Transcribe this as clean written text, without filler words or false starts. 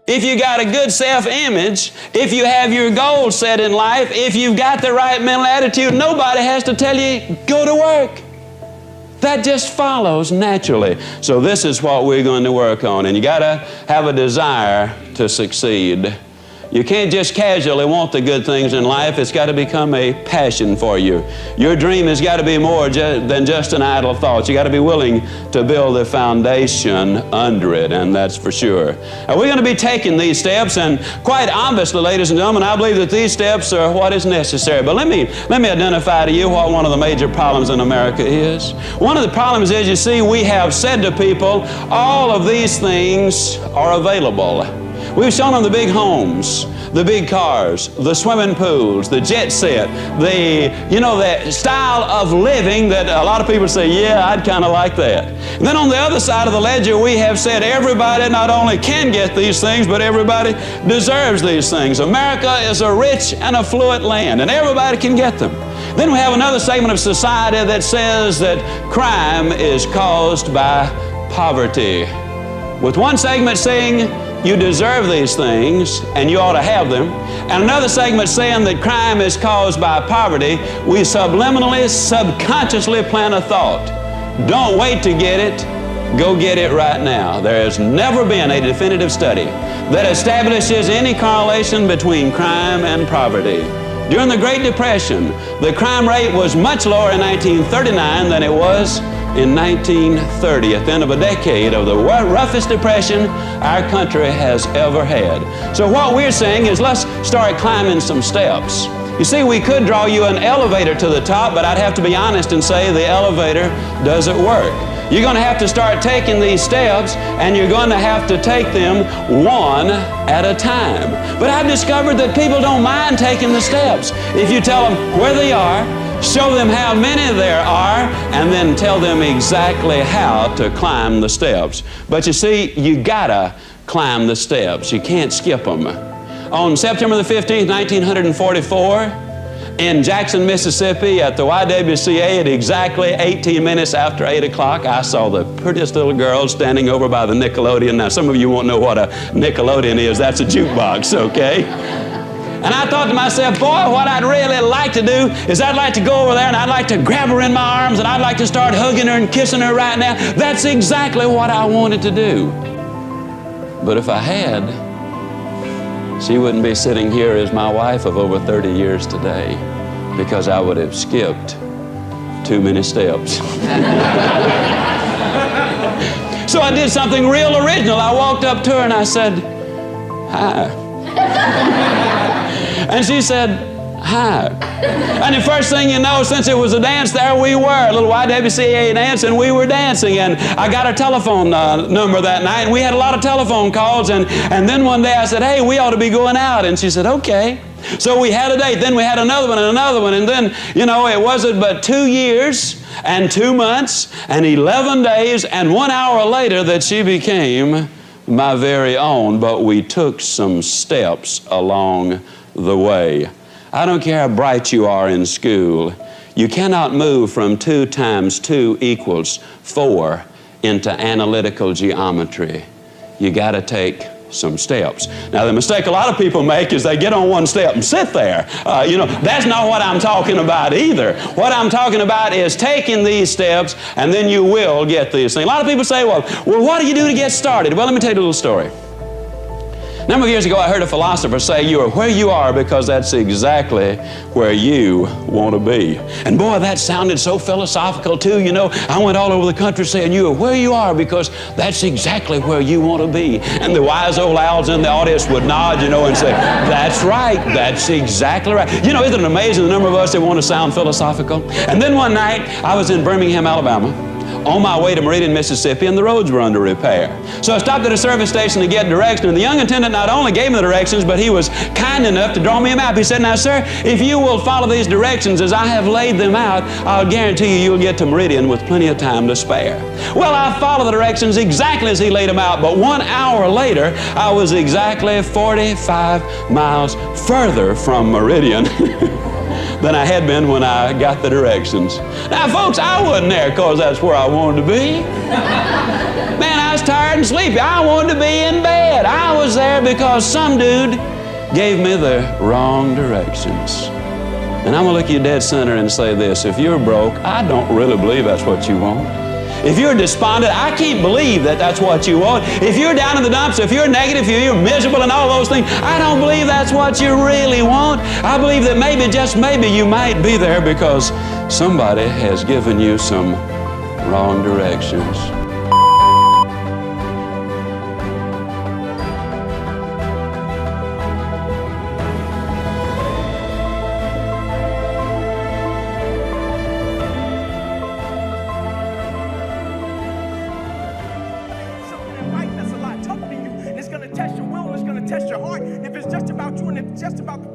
if you got a good self-image, if you have your goals set in life, if you've got the right mental attitude, nobody has to tell you, go to work. That just follows naturally. So this is what we're going to work on. And you got to have a desire to succeed. You can't just casually want the good things in life. It's got to become a passion for you. Your dream has got to be more than just an idle thought. You got to be willing to build the foundation under it, and that's for sure. Now, we're going to be taking these steps, and quite obviously, ladies and gentlemen, I believe that these steps are what is necessary. But let me identify to you what one of the major problems in America is. One of the problems is, you see, we have said to people, all of these things are available. We've shown them the big homes, the big cars, the swimming pools, the jet set, the style of living that a lot of people say, yeah, I'd kind of like that. And then on the other side of the ledger, we have said everybody not only can get these things, but everybody deserves these things. America is a rich and affluent land, and everybody can get them. Then we have another segment of society that says that crime is caused by poverty, with one segment saying, you deserve these things and you ought to have them, and another segment saying that crime is caused by poverty. We subliminally, subconsciously plant a thought. Don't wait to get it, go get it right now. There has never been a definitive study that establishes any correlation between crime and poverty. During the Great Depression, the crime rate was much lower in 1939 than it was in 1930, at the end of a decade of the roughest depression our country has ever had. So what we're saying is, let's start climbing some steps. You see, we could draw you an elevator to the top, but I'd have to be honest and say the elevator doesn't work. You're going to have to start taking these steps, and you're going to have to take them one at a time. But I've discovered that people don't mind taking the steps. If you tell them where they are, show them how many there are, and then tell them exactly how to climb the steps. But you see, you gotta climb the steps. You can't skip them. On September the 15th, 1944, in Jackson, Mississippi, at the YWCA at exactly 18 minutes after 8 o'clock, I saw the prettiest little girl standing over by the Nickelodeon. Now, some of you won't know what a Nickelodeon is. That's a jukebox, okay? And I thought to myself, boy, what I'd really like to do is I'd like to go over there and I'd like to grab her in my arms and I'd like to start hugging her and kissing her right now. That's exactly what I wanted to do. But if I had, she wouldn't be sitting here as my wife of over 30 years today, because I would have skipped too many steps. So I did something real original. I walked up to her and I said, hi. And she said, hi. And the first thing you know, since it was a dance, there we were, a little YWCA dance, and we were dancing. And I got her telephone number that night, and we had a lot of telephone calls. And then one day I said, hey, we ought to be going out. And she said, okay. So we had a date. Then we had another one and another one. And then, you know, it wasn't but 2 years and 2 months and 11 days and 1 hour later that she became my very own. But we took some steps along the way. I don't care how bright you are in school, you cannot move from 2 times 2 equals 4 into analytical geometry. You got to take some steps. Now, the mistake a lot of people make is they get on one step and sit there. That's not what I'm talking about either. What I'm talking about is taking these steps, and then you will get these things. A lot of people say, well, what do you do to get started? Well, let me tell you a little story. A number of years ago, I heard a philosopher say, you are where you are because that's exactly where you want to be. And boy, that sounded so philosophical too. You know, I went all over the country saying, you are where you are because that's exactly where you want to be. And the wise old owls in the audience would nod, you know, and say, that's right, that's exactly right. You know, isn't it amazing the number of us that want to sound philosophical? And then one night, I was in Birmingham, Alabama, on my way to Meridian, Mississippi, and the roads were under repair. So I stopped at a service station to get directions, and the young attendant not only gave me the directions, but he was kind enough to draw me a map. He said, now, sir, if you will follow these directions as I have laid them out, I'll guarantee you you'll get to Meridian with plenty of time to spare. Well, I followed the directions exactly as he laid them out, but 1 hour later, I was exactly 45 miles further from Meridian than I had been when I got the directions. Now, folks, I wasn't there because that's where I wanted to be. Man, I just tired and sleepy. I wanted to be in bed. I was there because some dude gave me the wrong directions. And I'm going to look you dead center and say this. If you're broke, I don't really believe that's what you want. If you're despondent, I can't believe that that's what you want. If you're down in the dumps, if you're negative, if you're miserable and all those things, I don't believe that's what you really want. I believe that maybe, just maybe, you might be there because somebody has given you some wrong directions. That's a lot tougher than you, and it's going to test your will, and it's going to test your heart. If it's just about you and it's just about the